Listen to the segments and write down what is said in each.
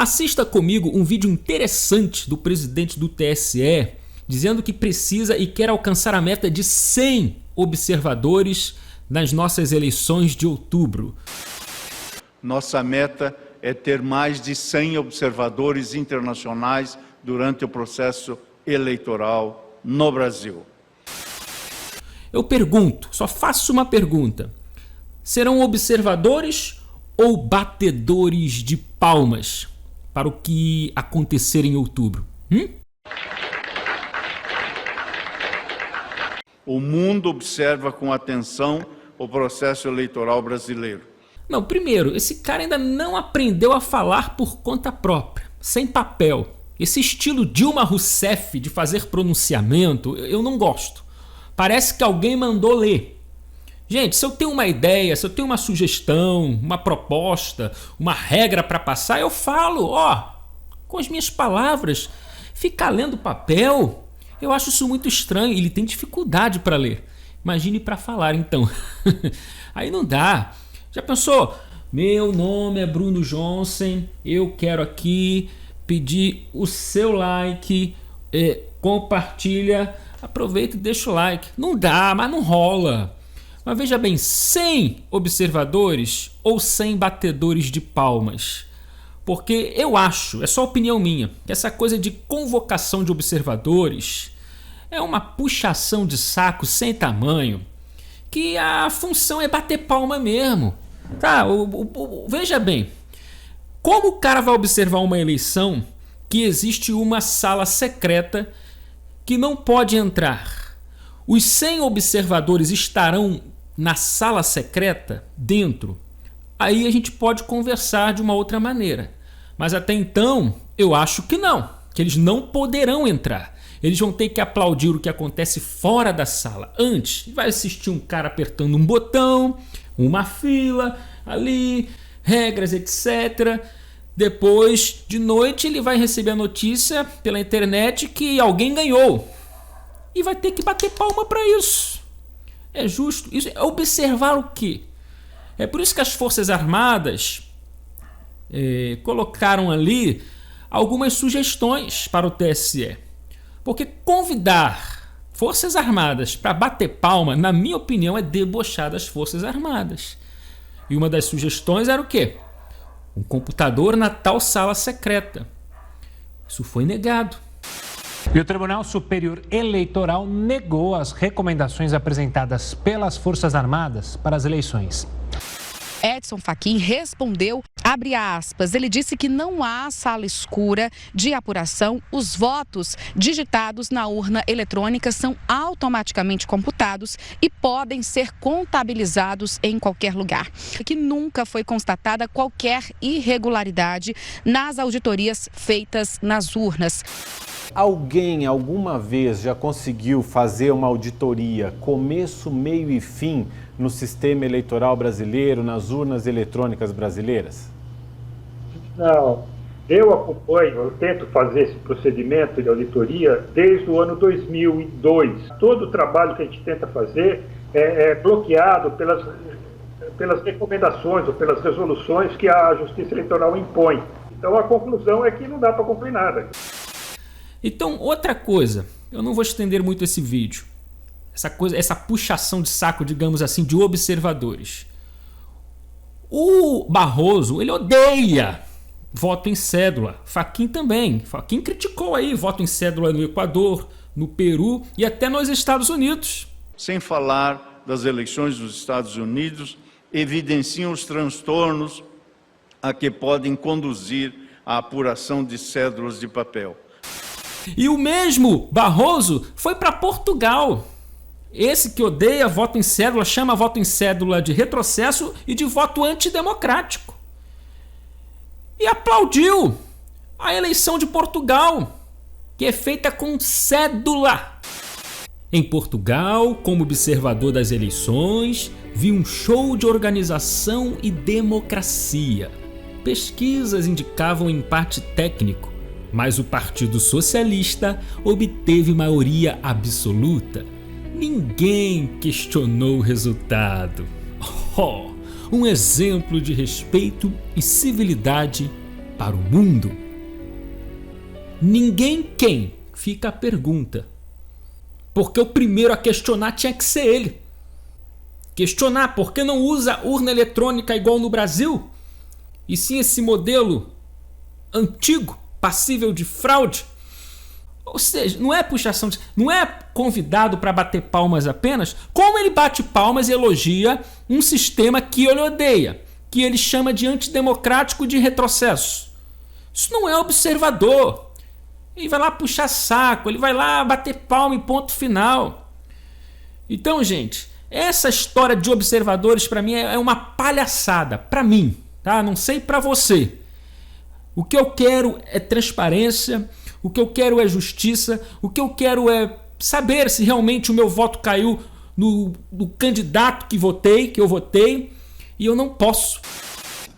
Assista comigo um vídeo interessante do presidente do TSE dizendo que precisa e quer alcançar a meta de 100 observadores nas nossas eleições de outubro. Nossa meta é ter mais de 100 observadores internacionais durante o processo eleitoral no Brasil. Eu pergunto, só faço uma pergunta: serão observadores ou batedores de palmas para o que acontecer em outubro? O mundo observa com atenção o processo eleitoral brasileiro. Não, primeiro, esse cara ainda não aprendeu a falar por conta própria, sem papel. Esse estilo Dilma Rousseff de fazer pronunciamento, eu não gosto. Parece que alguém mandou ler. Gente, se eu tenho uma ideia, se eu tenho uma sugestão, uma proposta, uma regra para passar, eu falo, com as minhas palavras. Ficar lendo papel, eu acho isso muito estranho. Ele tem dificuldade para ler. Imagine para falar, então. Aí não dá. Já pensou? Meu nome é Bruno Johnson, eu quero aqui pedir o seu like, compartilha, aproveita e deixa o like. Não dá, mas não rola. Mas veja bem, 100 observadores ou 100 batedores de palmas? Porque eu acho, é só opinião minha, que essa coisa de convocação de observadores é uma puxação de saco sem tamanho, que a função é bater palma mesmo. Tá, veja bem, como o cara vai observar uma eleição que existe uma sala secreta que não pode entrar? Os 100 observadores estarão na sala secreta dentro? Aí a gente pode conversar de uma outra maneira. Mas até então, eu acho que não, que eles não poderão entrar. Eles vão ter que aplaudir o que acontece fora da sala. Antes, vai assistir um cara apertando um botão, uma fila ali, regras, etc. Depois, de noite, ele vai receber a notícia pela internet que alguém ganhou. E vai ter que bater palma para isso. É justo? Isso é observar o quê? É por isso que as Forças Armadas colocaram ali algumas sugestões para o TSE. Porque convidar Forças Armadas para bater palma, na minha opinião, é debochar das Forças Armadas. E uma das sugestões era o quê? Um computador na tal sala secreta. Isso foi negado. E o Tribunal Superior Eleitoral negou as recomendações apresentadas pelas Forças Armadas para as eleições. Edson Fachin respondeu, abre aspas, ele disse que não há sala escura de apuração, os votos digitados na urna eletrônica são automaticamente computados e podem ser contabilizados em qualquer lugar. Que nunca foi constatada qualquer irregularidade nas auditorias feitas nas urnas. Alguém alguma vez já conseguiu fazer uma auditoria começo, meio e fim no sistema eleitoral brasileiro, nas urnas eletrônicas brasileiras? Não, eu acompanho, eu tento fazer esse procedimento de auditoria desde o ano 2002. Todo o trabalho que a gente tenta fazer é bloqueado pelas recomendações ou pelas resoluções que a Justiça Eleitoral impõe. Então a conclusão é que não dá para concluir nada. Então, outra coisa, eu não vou estender muito esse vídeo. Essa puxação de saco, digamos assim, de observadores. O Barroso, ele odeia voto em cédula. Fachin também. Fachin criticou aí voto em cédula no Equador, no Peru e até nos Estados Unidos. Sem falar das eleições dos Estados Unidos, evidenciam os transtornos a que podem conduzir a apuração de cédulas de papel. E o mesmo Barroso foi para Portugal. Esse que odeia voto em cédula chama voto em cédula de retrocesso e de voto antidemocrático. E aplaudiu a eleição de Portugal, que é feita com cédula. Em Portugal, como observador das eleições, vi um show de organização e democracia. Pesquisas indicavam empate técnico, mas o Partido Socialista obteve maioria absoluta. Ninguém questionou o resultado. Um exemplo de respeito e civilidade para o mundo? Ninguém quem? Fica a pergunta. Porque o primeiro a questionar tinha que ser ele. Questionar por que não usa urna eletrônica igual no Brasil? E sim esse modelo antigo, passível de fraude? Ou seja, não é puxação, não é convidado para bater palmas apenas, como ele bate palmas e elogia um sistema que ele odeia, que ele chama de antidemocrático, de retrocesso. Isso não é observador. Ele vai lá puxar saco, ele vai lá bater palma em ponto final. Então, gente, essa história de observadores para mim é uma palhaçada, para mim, tá? Não sei para você. O que eu quero é transparência, o que eu quero é justiça, o que eu quero é saber se realmente o meu voto caiu no candidato que eu votei, e eu não posso.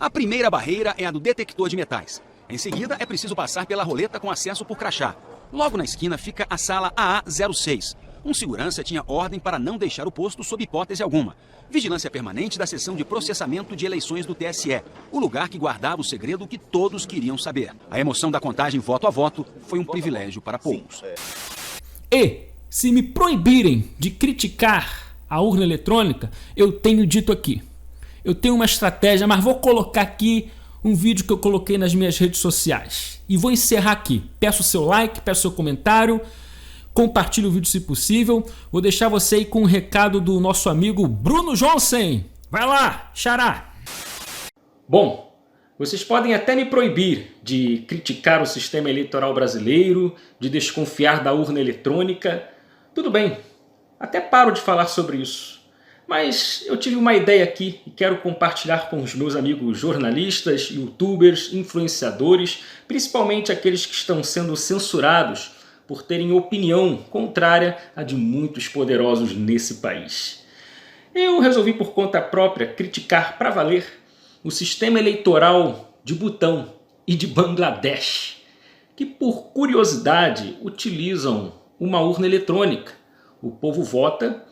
A primeira barreira é a do detector de metais. Em seguida, é preciso passar pela roleta com acesso por crachá. Logo na esquina fica a sala AA06. Um segurança tinha ordem para não deixar o posto sob hipótese alguma. Vigilância permanente da seção de processamento de eleições do TSE, o lugar que guardava o segredo que todos queriam saber. A emoção da contagem voto a voto foi um privilégio para poucos. E, se me proibirem de criticar a urna eletrônica, eu tenho dito aqui. Eu tenho uma estratégia, mas vou colocar aqui um vídeo que eu coloquei nas minhas redes sociais. E vou encerrar aqui. Peço o seu like, peço o seu comentário. Compartilhe o vídeo se possível. Vou deixar você aí com um recado do nosso amigo Bruno Johnson. Vai lá, xará! Bom, vocês podem até me proibir de criticar o sistema eleitoral brasileiro, de desconfiar da urna eletrônica. Tudo bem, até paro de falar sobre isso. Mas eu tive uma ideia aqui e quero compartilhar com os meus amigos jornalistas, youtubers, influenciadores, principalmente aqueles que estão sendo censurados por terem opinião contrária à de muitos poderosos nesse país. Eu resolvi por conta própria criticar para valer o sistema eleitoral de Butão e de Bangladesh, que por curiosidade utilizam uma urna eletrônica. O povo vota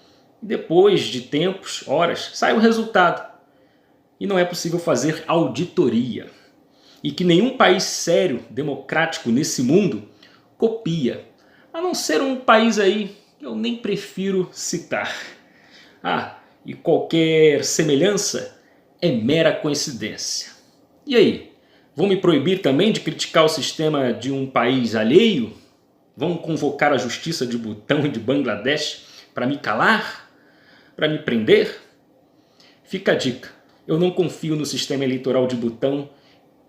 e depois de tempos, horas, sai o resultado. E não é possível fazer auditoria. E que nenhum país sério, democrático nesse mundo copia, a não ser um país aí que eu nem prefiro citar. E qualquer semelhança é mera coincidência. E aí, vão me proibir também de criticar o sistema de um país alheio? Vão convocar a justiça de Butão e de Bangladesh para me calar? Para me prender? Fica a dica, eu não confio no sistema eleitoral de Butão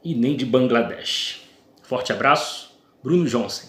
e nem de Bangladesh. Forte abraço, Bruno Johnson.